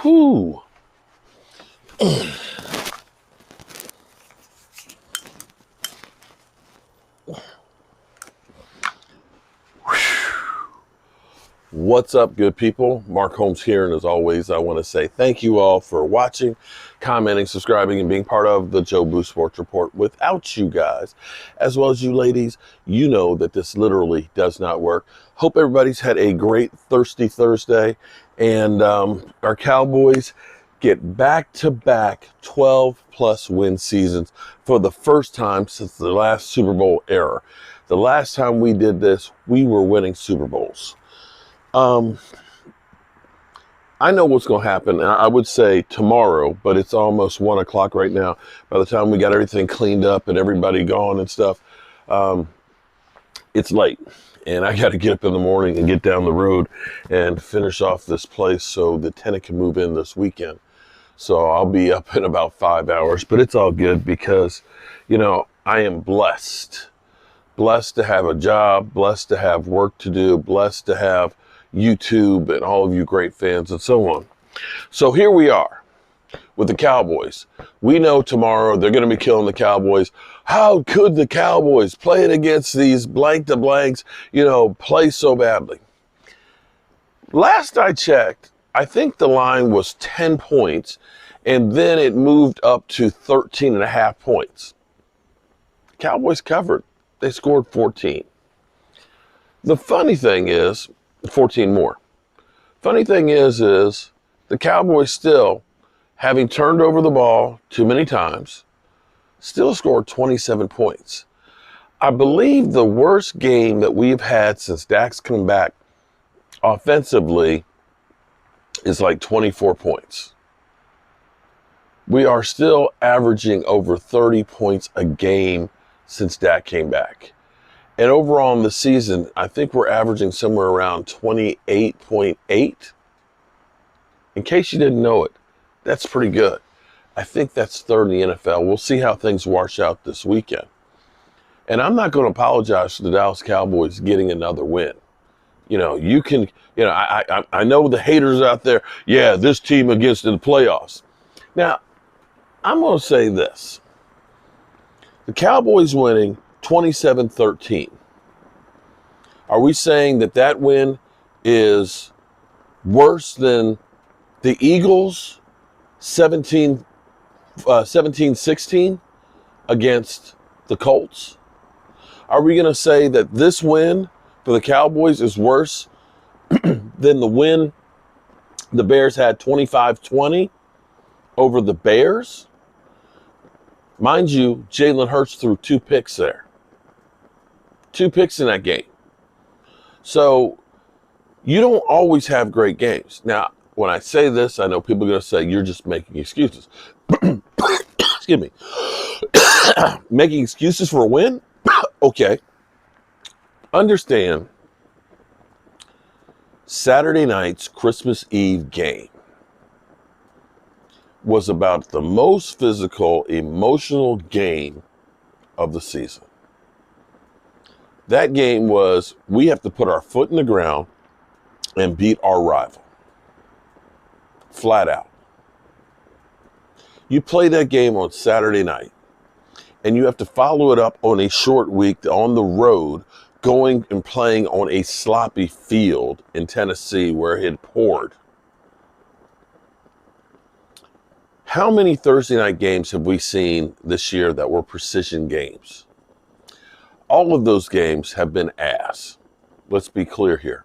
Whew. What's up, good people? Mark Holmes here, and as always, I want to say thank you all for watching, commenting, subscribing, and being part of the Joe Boo Sports Report. Without you guys, as well as you ladies, you know that this literally does not work. Hope everybody's had a great Thirsty Thursday, and our Cowboys get back-to-back 12-plus win seasons for the first time since the last Super Bowl era. The last time we did this, we were winning Super Bowls. I know what's going to happen. I would say tomorrow, but it's almost 1 o'clock right now. By the time we got everything cleaned up and everybody gone and stuff, it's late. And I got to get up in the morning and get down the road and finish off this place so the tenant can move in this weekend. So I'll be up in about 5 hours, but it's all good because, you know, I am blessed. Blessed to have a job, blessed to have work to do, blessed to have YouTube and all of you great fans and so on. So here we are with the Cowboys. We know tomorrow they're going to be killing the Cowboys. How could the Cowboys play it against these blank to blanks, play so badly? Last I checked, I think the line was 10 points, and then it moved up to 13 and a half points. Cowboys covered. They scored 14. The funny thing is, 14 more. Funny thing is the Cowboys still, having turned over the ball too many times, still scored 27 points. I believe the worst game that we've had since Dak's come back offensively is like 24 points. We are still averaging over 30 points a game since Dak came back. And overall in the season, I think we're averaging somewhere around 28.8. In case you didn't know it, that's pretty good. I think that's third in the NFL. We'll see how things wash out this weekend. And I'm not going to apologize for the Dallas Cowboys getting another win. I know the haters out there, yeah, this team against the playoffs. Now, I'm going to say this. The Cowboys winning 27-13. Are we saying that win is worse than the Eagles 17-16 against the Colts? Are we going to say that this win for the Cowboys is worse than the win the Bears had 25-20 over the Bears? Mind you, Jalen Hurts threw 2 picks there. 2 picks in that game. So you don't always have great games. Now, when I say this, I know people are going to say, you're just making excuses. Excuse me. Making excuses for a win? Okay. Understand, Saturday night's Christmas Eve game was about the most physical, emotional game of the season. That game was, we have to put our foot in the ground and beat our rival. Flat out. You play that game on Saturday night, and you have to follow it up on a short week on the road, going and playing on a sloppy field in Tennessee where it had poured. How many Thursday night games have we seen this year that were precision games? All of those games have been ass. Let's be clear here.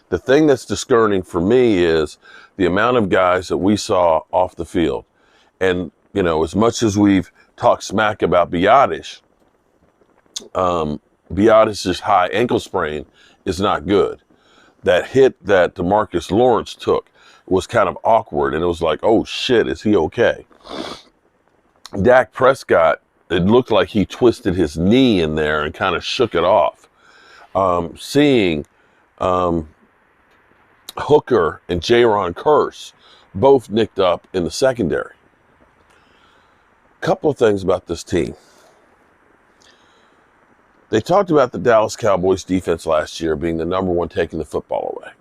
The thing that's discouraging for me is the amount of guys that we saw off the field. And, as much as we've talked smack about Biadasz, Biadasz's high ankle sprain is not good. That hit that DeMarcus Lawrence took was kind of awkward, and it was like, oh shit, is he okay? Dak Prescott, it looked like he twisted his knee in there and kind of shook it off. Seeing Hooker and Jaron Kearse both nicked up in the secondary. Couple of things about this team. They talked about the Dallas Cowboys defense last year being the number one taking the football away.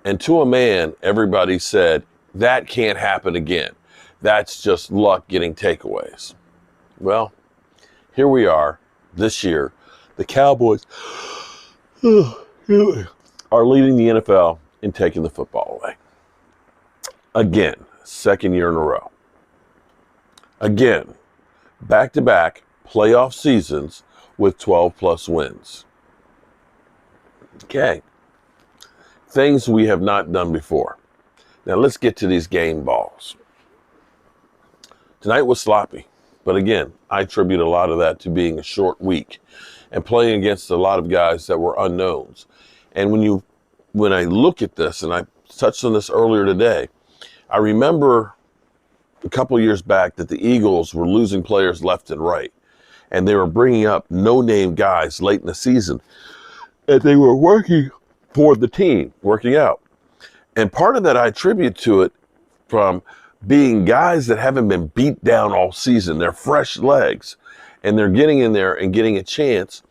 And to a man, everybody said, that can't happen again. That's just luck getting takeaways. Well, here we are this year. The Cowboys are leading the NFL in taking the football away. Again, second year in a row. Again, back-to-back playoff seasons with 12-plus wins. Okay. Things we have not done before. Now let's get to these game balls. Tonight was sloppy, but again, I attribute a lot of that to being a short week and playing against a lot of guys that were unknowns. And when I look at this, and I touched on this earlier today, I remember a couple years back that the Eagles were losing players left and right, and they were bringing up no-name guys late in the season, and they were working for the team, working out. And part of that I attribute to it from being guys that haven't been beat down all season. They're fresh legs, and they're getting in there and getting a chance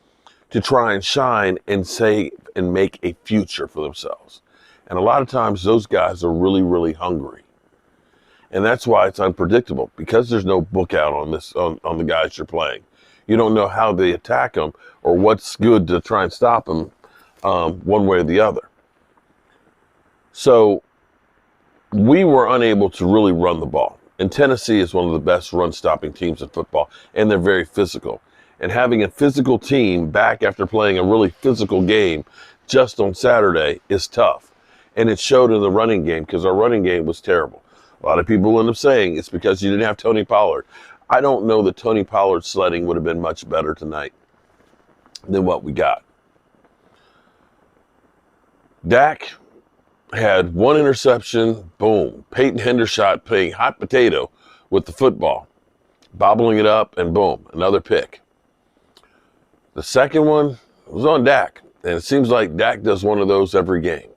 to try and shine and say and make a future for themselves. And a lot of times those guys are really, really hungry. And that's why it's unpredictable, because there's no book out on this on the guys you're playing. You don't know how they attack them or what's good to try and stop them one way or the other. So we were unable to really run the ball. And Tennessee is one of the best run-stopping teams in football, and they're very physical. And having a physical team back after playing a really physical game just on Saturday is tough. And it showed in the running game, because our running game was terrible. A lot of people end up saying it's because you didn't have Tony Pollard. I don't know that Tony Pollard's sledding would have been much better tonight than what we got. Dak had one interception, boom. Peyton Hendershot playing hot potato with the football, bobbling it up, and boom, another pick. The second one was on Dak, and it seems like Dak does one of those every game.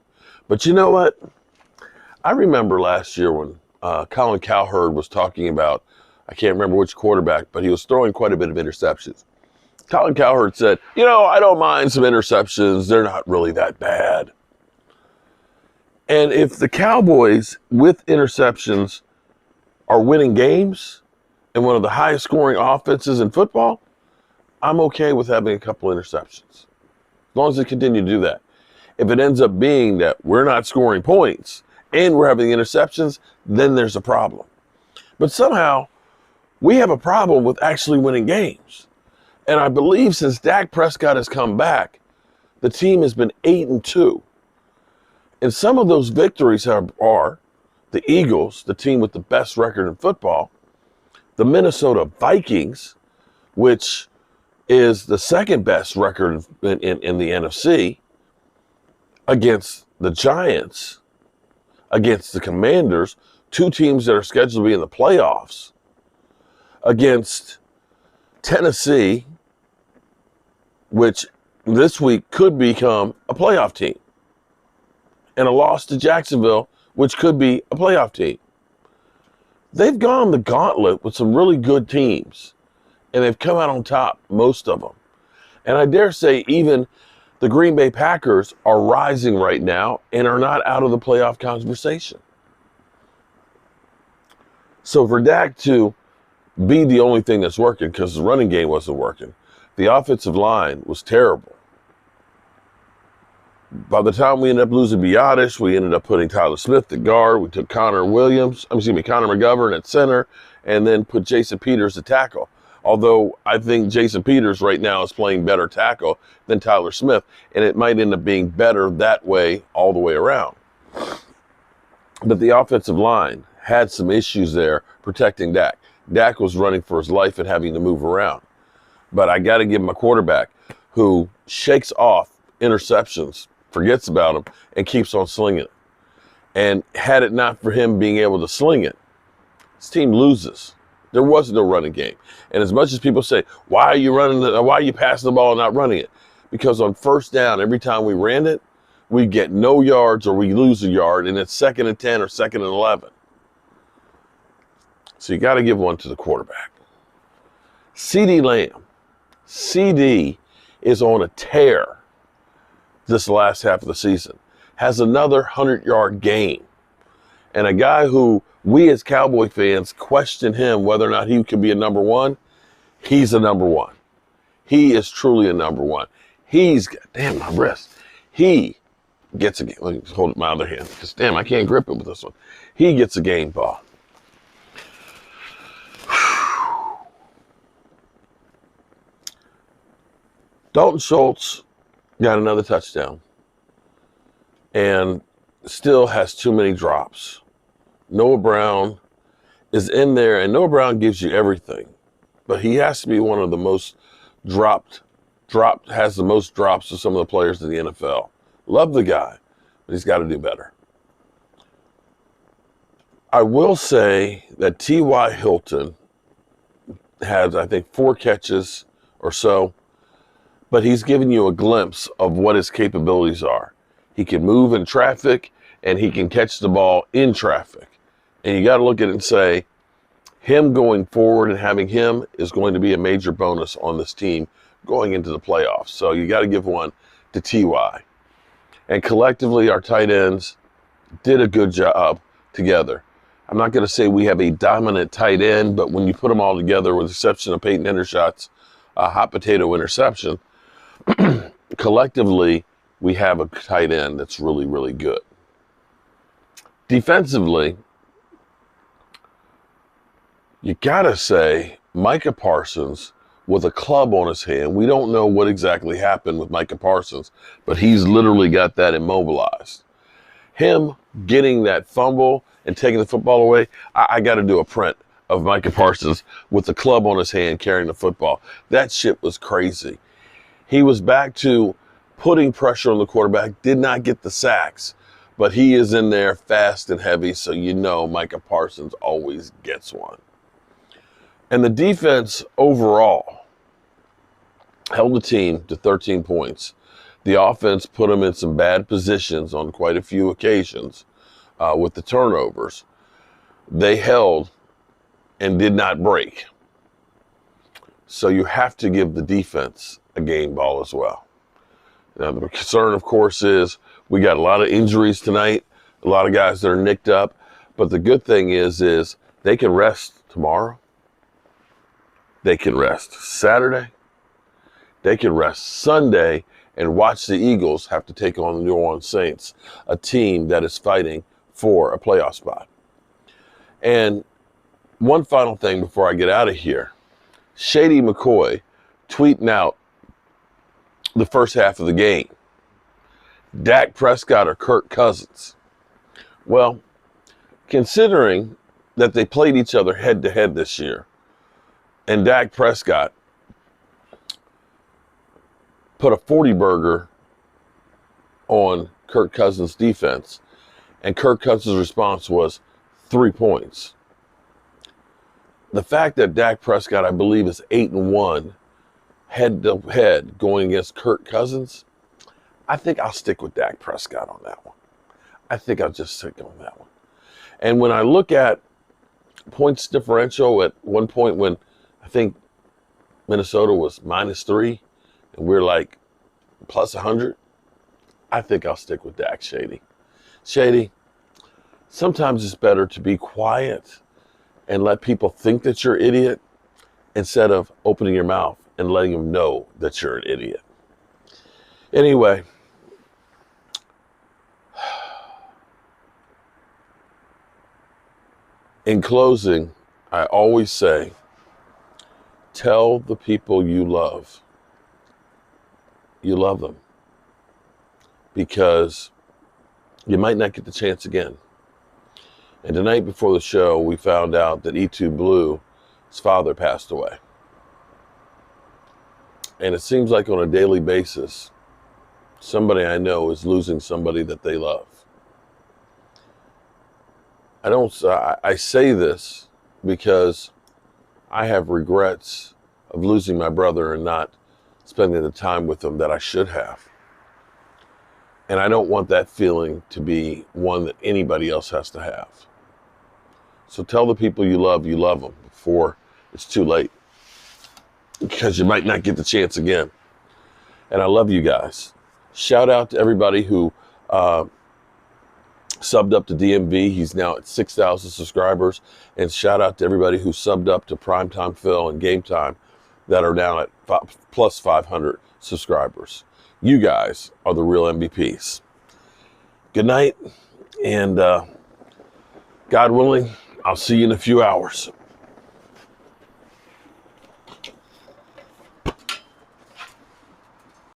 But you know what? I remember last year when Colin Cowherd was talking about, I can't remember which quarterback, but he was throwing quite a bit of interceptions. Colin Cowherd said, I don't mind some interceptions. They're not really that bad. And if the Cowboys, with interceptions, are winning games and one of the highest scoring offenses in football, I'm okay with having a couple interceptions, as long as they continue to do that. If it ends up being that we're not scoring points and we're having interceptions, then there's a problem. But somehow, we have a problem with actually winning games. And I believe since Dak Prescott has come back, the team has been 8-2. And some of those victories are the Eagles, the team with the best record in football, the Minnesota Vikings, which is the second best record in the NFC, against the Giants, against the Commanders, two teams that are scheduled to be in the playoffs, against Tennessee, which this week could become a playoff team, and a loss to Jacksonville, which could be a playoff team. They've gone the gauntlet with some really good teams, and they've come out on top, most of them. And I dare say even the Green Bay Packers are rising right now and are not out of the playoff conversation. So for Dak to be the only thing that's working, because the running game wasn't working, the offensive line was terrible. By the time we ended up losing Biotish, we ended up putting Tyler Smith at guard. We took Connor McGovern at center, and then put Jason Peters at tackle. Although I think Jason Peters right now is playing better tackle than Tyler Smith, and it might end up being better that way all the way around. But the offensive line had some issues there protecting Dak. Dak was running for his life and having to move around. But I got to give him a quarterback who shakes off interceptions, forgets about them, and keeps on slinging it. And had it not for him being able to sling it, his team loses. There was no running game. And as much as people say, why are you passing the ball and not running it? Because on first down, every time we ran it, we get no yards or we lose a yard, and it's 2nd and 10 or 2nd and 11. So you got to give one to the quarterback. CeeDee Lamb. CD is on a tear this last half of the season. Has another 100-yard game. And a guy who we as Cowboy fans question him whether or not he could be a number one, he's a number one. He is truly a number one. Damn, my wrist. He gets a game. Let me just hold it in my other hand. Because, damn, I can't grip it with this one. He gets a game ball. Dalton Schultz got another touchdown and still has too many drops. Noah Brown is in there, and Noah Brown gives you everything, but he has to be one of the most has the most drops of some of the players in the NFL. Love the guy, but he's got to do better. I will say that T.Y. Hilton has, I think, 4 catches or so, but he's giving you a glimpse of what his capabilities are. He can move in traffic, and he can catch the ball in traffic. And you got to look at it and say, him going forward and having him is going to be a major bonus on this team going into the playoffs. So you got to give one to T.Y. And collectively, our tight ends did a good job together. I'm not going to say we have a dominant tight end, but when you put them all together, with the exception of Peyton Hendershot's hot potato interception, collectively, we have a tight end that's really, really good. Defensively, you got to say Micah Parsons with a club on his hand. We don't know what exactly happened with Micah Parsons, but he's literally got that immobilized. Him getting that fumble and taking the football away, I got to do a print of Micah Parsons with the club on his hand carrying the football. That shit was crazy. He was back to putting pressure on the quarterback, did not get the sacks, but he is in there fast and heavy, so you know Micah Parsons always gets one. And the defense overall held the team to 13 points. The offense put them in some bad positions on quite a few occasions with the turnovers. They held and did not break. So you have to give the defense a game ball as well. Now, the concern, of course, is we got a lot of injuries tonight, a lot of guys that are nicked up. But the good thing is they can rest tomorrow. They can rest Saturday. They can rest Sunday and watch the Eagles have to take on the New Orleans Saints, a team that is fighting for a playoff spot. And one final thing before I get out of here. Shady McCoy tweeting out the first half of the game. Dak Prescott or Kirk Cousins. Well, considering that they played each other head-to-head this year, and Dak Prescott put a 40-burger on Kirk Cousins' defense, and Kirk Cousins' response was 3 points. The fact that Dak Prescott, I believe, is 8-1 head-to-head going against Kirk Cousins, I think I'll stick with Dak Prescott on that one. I think I'll just stick on that one. And when I look at points differential at one point when I think Minnesota was -3 and we're like plus 100, I think I'll stick with Dak. Shady, sometimes it's better to be quiet and let people think that you're an idiot instead of opening your mouth and letting them know that you're an idiot. Anyway, in closing, I always say, tell the people you love them, because you might not get the chance again. And tonight before the show, we found out that E2 Blue's father passed away. And it seems like on a daily basis, somebody I know is losing somebody that they love. I say this because I have regrets of losing my brother and not spending the time with him that I should have. And I don't want that feeling to be one that anybody else has to have. So tell the people you love them before it's too late, because you might not get the chance again. And I love you guys. Shout out to everybody who subbed up to DMV. He's now at 6,000 subscribers. And shout out to everybody who subbed up to Primetime Phil and Game Time that are now at plus 500 subscribers. You guys are the real MVPs. Good night, and God willing, I'll see you in a few hours.